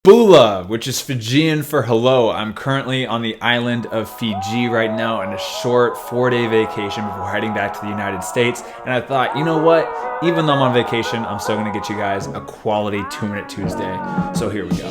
Bula, which is Fijian for hello. I'm currently on the island of Fiji right now on a short 4-day vacation before heading back to the United States. And I thought, you know what? Even though I'm on vacation, I'm still gonna get you guys a quality 2-Minute Tuesday. So here we go.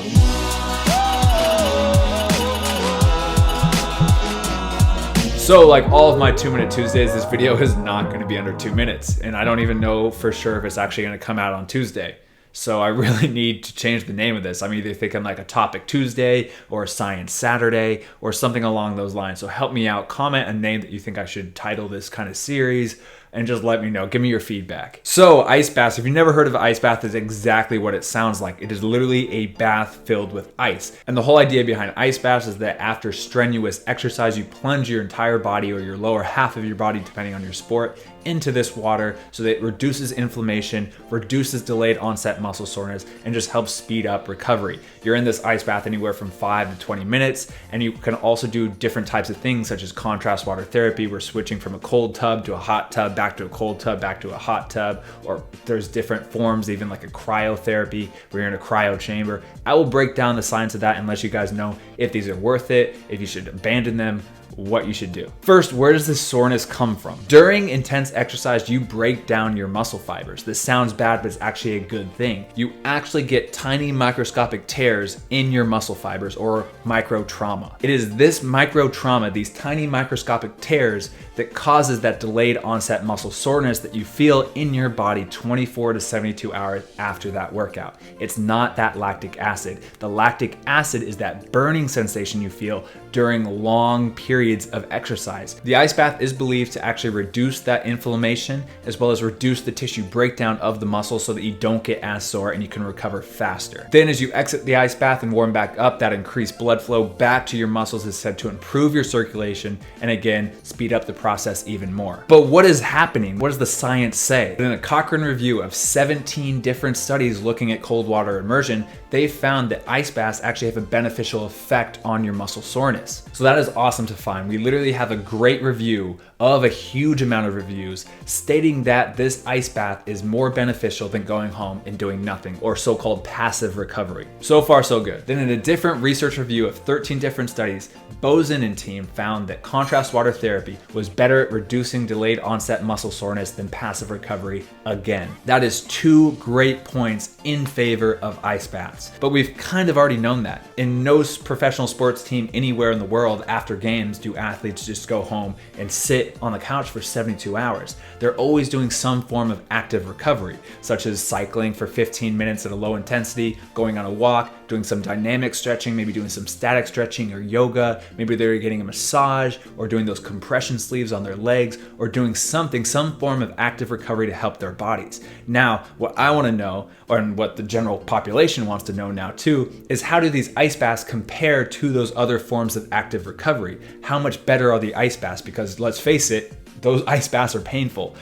So like all of my 2-Minute Tuesdays, this video is not gonna be under 2 minutes. And I don't even know for sure if it's actually gonna come out on Tuesday. So I really need to change the name of this. I'm either thinking like a Topic Tuesday or a Science Saturday or something along those lines. So help me out, comment a name that you think I should title this kind of series, and just let me know. Give me your feedback. So ice baths, if you've never heard of an ice bath, is exactly what it sounds like. It is literally a bath filled with ice. And the whole idea behind ice baths is that after strenuous exercise, you plunge your entire body or your lower half of your body, depending on your sport, into this water so that it reduces inflammation, reduces delayed onset muscle soreness, and just helps speed up recovery. You're in this ice bath anywhere from 5 to 20 minutes, and you can also do different types of things such as contrast water therapy. We're switching from a cold tub to a hot tub, back to a cold tub, back to a hot tub, or there's different forms, even like a cryotherapy where you're in a cryo chamber. I will break down the science of that and let you guys know if these are worth it, if you should abandon them, what you should do. First, where does this soreness come from? During intense exercise, you break down your muscle fibers. This sounds bad, but it's actually a good thing. You actually get tiny microscopic tears in your muscle fibers, or micro trauma. It is this micro trauma, these tiny microscopic tears, that causes that delayed onset muscle soreness that you feel in your body 24 to 72 hours after that workout. It's not that lactic acid. The lactic acid is that burning sensation you feel during long periods of exercise. The ice bath is believed to actually reduce that inflammation as well as reduce the tissue breakdown of the muscle so that you don't get as sore and you can recover faster. Then as you exit the ice bath and warm back up, that increased blood flow back to your muscles is said to improve your circulation and again, speed up the process even more. But what is happening? What does the science say? In a Cochrane review of 17 different studies looking at cold water immersion, they found that ice baths actually have a beneficial effect on your muscle soreness. So that is awesome to find. We literally have a great review of a huge amount of reviews stating that this ice bath is more beneficial than going home and doing nothing, or so-called passive recovery. So far, so good. Then in a different research review of 13 different studies, Bozen and team found that contrast water therapy was better at reducing delayed onset muscle soreness than passive recovery again. That is 2 great points in favor of ice baths. But we've kind of already known that. In no professional sports team anywhere in the world after games do athletes just go home and sit on the couch for 72 hours. They're always doing some form of active recovery, such as cycling for 15 minutes at a low intensity, going on a walk, doing some dynamic stretching, maybe doing some static stretching or yoga. Maybe they're getting a massage or doing those compression sleeves on their legs or doing something, some form of active recovery to help their bodies. Now, what I want to know, and what the general population wants to know now too, is how do these ice baths compare to those other forms of active recovery? How much better are the ice baths? Because let's face it, those ice baths are painful.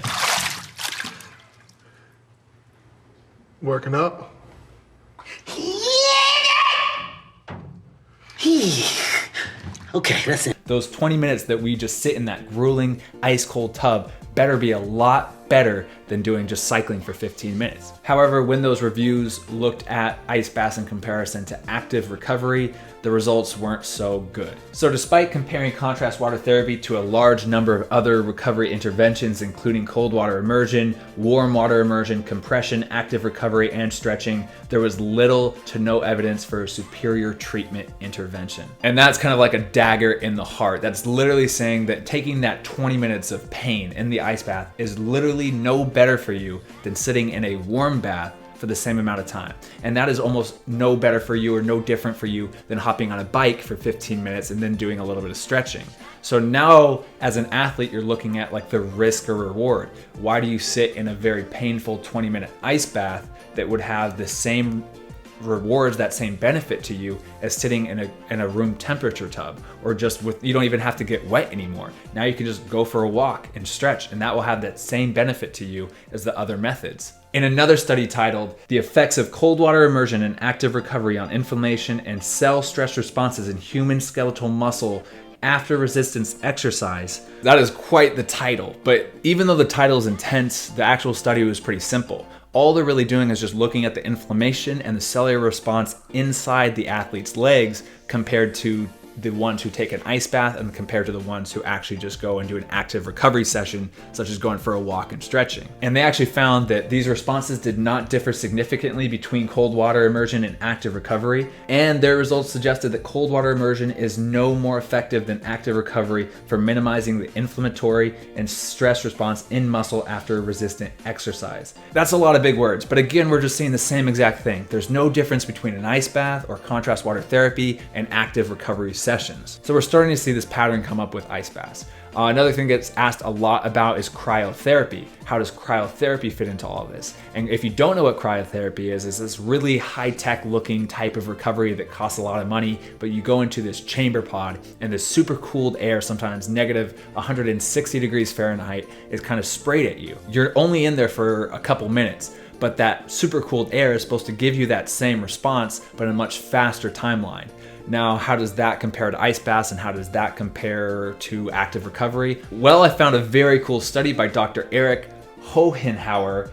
Working up? Okay, that's it. Those 20 minutes that we just sit in that grueling ice cold tub better be a lot better than doing just cycling for 15 minutes. However, when those reviews looked at ice baths in comparison to active recovery, the results weren't so good. So despite comparing contrast water therapy to a large number of other recovery interventions, including cold water immersion, warm water immersion, compression, active recovery, and stretching, there was little to no evidence for a superior treatment intervention. And that's kind of like a dagger in the heart. That's literally saying that taking that 20 minutes of pain in the ice bath is literally no better for you than sitting in a warm bath for the same amount of time. And that is almost no better for you or no different for you than hopping on a bike for 15 minutes and then doing a little bit of stretching. So now as an athlete, you're looking at like the risk or reward. Why do you sit in a very painful 20-minute ice bath that would have the same rewards, that same benefit to you as sitting in a room temperature tub, or just with, you don't even have to get wet anymore. Now you can just go for a walk and stretch, and that will have that same benefit to you as the other methods. In another study titled The Effects of Cold Water Immersion and Active Recovery on Inflammation and Cell Stress Responses in Human Skeletal Muscle After Resistance Exercise. That is quite the title, but even though the title is intense, the actual study was pretty simple. all they're really doing is just looking at the inflammation and the cellular response inside the athlete's legs compared to the ones who take an ice bath and compared to the ones who actually just go and do an active recovery session, such as going for a walk and stretching. And they actually found that these responses did not differ significantly between cold water immersion and active recovery. And their results suggested that cold water immersion is no more effective than active recovery for minimizing the inflammatory and stress response in muscle after resistant exercise. That's a lot of big words, but again, we're just seeing the same exact thing. There's no difference between an ice bath or contrast water therapy and active recovery sessions. So we're starting to see this pattern come up with ice baths. Another thing that's asked a lot about is cryotherapy. How does cryotherapy fit into all of this? And if you don't know what cryotherapy is this really high-tech looking type of recovery that costs a lot of money, but you go into this chamber pod and this super cooled air, sometimes negative 160 degrees Fahrenheit, is kind of sprayed at you. You're only in there for a couple minutes, but that super cooled air is supposed to give you that same response, but in a much faster timeline. Now, how does that compare to ice baths and how does that compare to active recovery? Well, I found a very cool study by Dr. Eric Hohenauer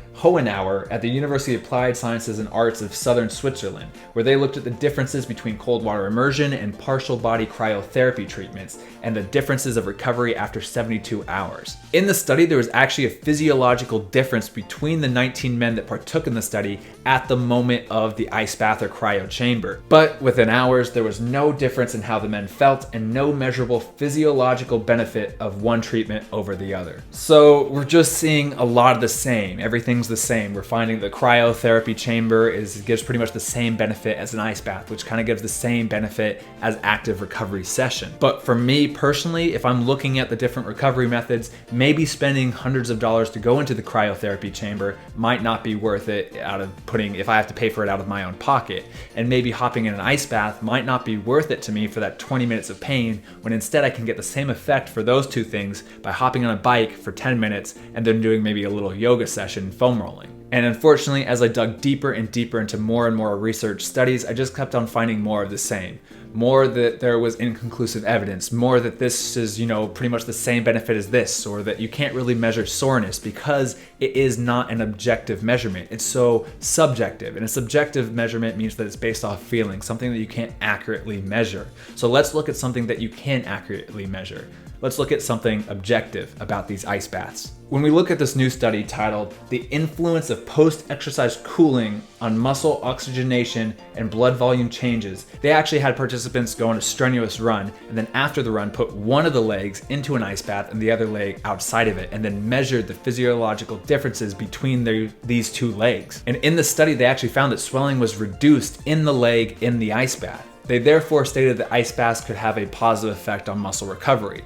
at the University of Applied Sciences and Arts of Southern Switzerland, where they looked at the differences between cold water immersion and partial body cryotherapy treatments and the differences of recovery after 72 hours. In the study, there was actually a physiological difference between the 19 men that partook in the study at the moment of the ice bath or cryo chamber. But within hours, there was no difference in how the men felt and no measurable physiological benefit of one treatment over the other. So we're just seeing a lot of the same. Everything's the same. We're finding the cryotherapy chamber gives pretty much the same benefit as an ice bath, which kind of gives the same benefit as active recovery session. But for me personally, if I'm looking at the different recovery methods, maybe spending hundreds of dollars to go into the cryotherapy chamber might not be worth it if I have to pay for it out of my own pocket. And maybe hopping in an ice bath might not be worth it to me for that 20 minutes of pain, when instead I can get the same effect for those two things by hopping on a bike for 10 minutes and then doing maybe a little yoga session, foam rolling. And unfortunately, as I dug deeper and deeper into more and more research studies, I just kept on finding more of the same. More that there was inconclusive evidence, more that this is, pretty much the same benefit as this, or that you can't really measure soreness because it is not an objective measurement. It's so subjective, and a subjective measurement means that it's based off feeling, something that you can't accurately measure. So let's look at something that you can accurately measure. Let's look at something objective about these ice baths. When we look at this new study titled "The Influence of Post-Exercise Cooling on Muscle Oxygenation and Blood Volume Changes," they actually had participants go on a strenuous run, and then after the run put one of the legs into an ice bath and the other leg outside of it, and then measured the physiological differences between these two legs. And in the study, they actually found that swelling was reduced in the leg in the ice bath. They therefore stated that ice baths could have a positive effect on muscle recovery.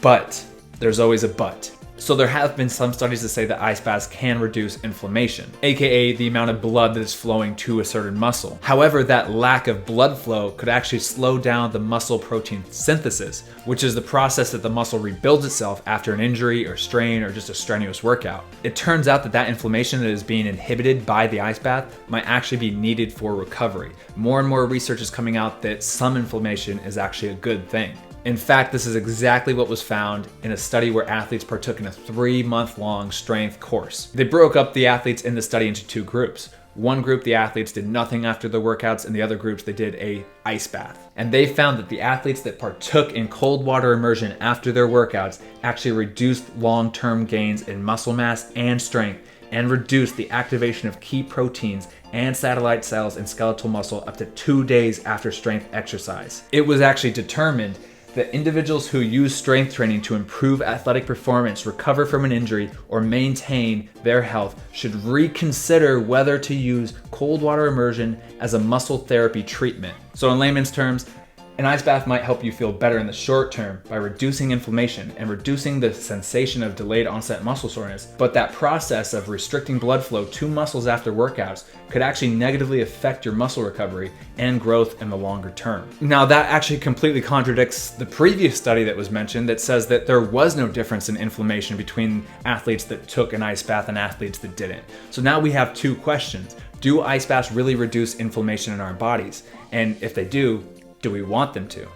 But there's always a but. So there have been some studies that say that ice baths can reduce inflammation, aka the amount of blood that is flowing to a certain muscle. However, that lack of blood flow could actually slow down the muscle protein synthesis, which is the process that the muscle rebuilds itself after an injury or strain or just a strenuous workout. It turns out that inflammation that is being inhibited by the ice bath might actually be needed for recovery. More and more research is coming out that some inflammation is actually a good thing. In fact, this is exactly what was found in a study where athletes partook in a 3-month-long strength course. They broke up the athletes in the study into two groups. One group, the athletes did nothing after the workouts, and the other groups, they did a ice bath. And they found that the athletes that partook in cold water immersion after their workouts actually reduced long-term gains in muscle mass and strength, and reduced the activation of key proteins and satellite cells in skeletal muscle up to 2 days after strength exercise. It was actually determined that individuals who use strength training to improve athletic performance, recover from an injury, or maintain their health should reconsider whether to use cold water immersion as a muscle therapy treatment. So in layman's terms, an ice bath might help you feel better in the short term by reducing inflammation and reducing the sensation of delayed onset muscle soreness, but that process of restricting blood flow to muscles after workouts could actually negatively affect your muscle recovery and growth in the longer term. Now, that actually completely contradicts the previous study that was mentioned that says that there was no difference in inflammation between athletes that took an ice bath and athletes that didn't. So now we have two questions. Do ice baths really reduce inflammation in our bodies? And if they do we want them to?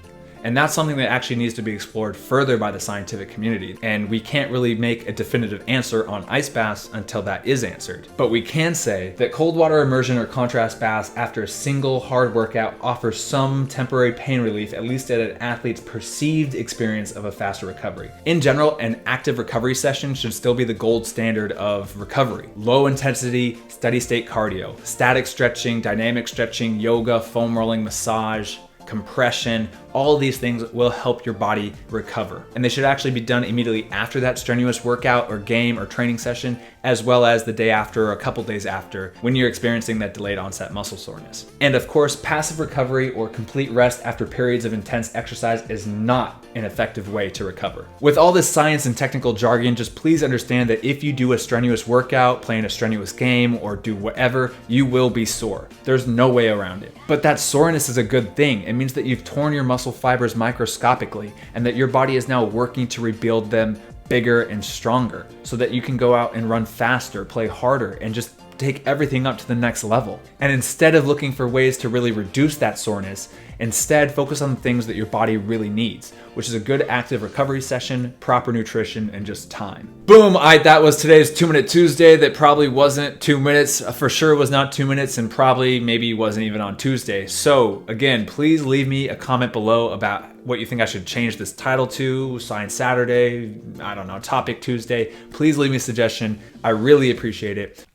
And that's something that actually needs to be explored further by the scientific community. And we can't really make a definitive answer on ice baths until that is answered. But we can say that cold water immersion or contrast baths after a single hard workout offers some temporary pain relief, at least at an athlete's perceived experience of a faster recovery. In general, an active recovery session should still be the gold standard of recovery. Low intensity, steady state cardio, static stretching, dynamic stretching, yoga, foam rolling, massage, compression, all of these things will help your body recover. And they should actually be done immediately after that strenuous workout or game or training session, as well as the day after or a couple days after when you're experiencing that delayed onset muscle soreness. And of course, passive recovery or complete rest after periods of intense exercise is not an effective way to recover. With all this science and technical jargon, just please understand that if you do a strenuous workout, play in a strenuous game, or do whatever, you will be sore. There's no way around it. But that soreness is a good thing. It means that you've torn your muscle fibers microscopically and that your body is now working to rebuild them bigger and stronger so that you can go out and run faster, play harder, and just take everything up to the next level. And instead of looking for ways to really reduce that soreness, instead focus on the things that your body really needs, which is a good active recovery session, proper nutrition, and just time. Boom, that was today's 2-Minute Tuesday. That probably wasn't 2 minutes, for sure was not 2 minutes, and probably maybe wasn't even on Tuesday. So again, please leave me a comment below about what you think I should change this title to, Science Saturday, I don't know, Topic Tuesday. Please leave me a suggestion. I really appreciate it.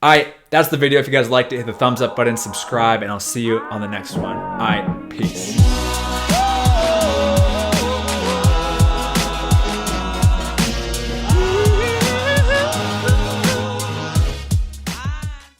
That's the video. If you guys liked it, hit the thumbs up button, subscribe, and I'll see you on the next one. Peace.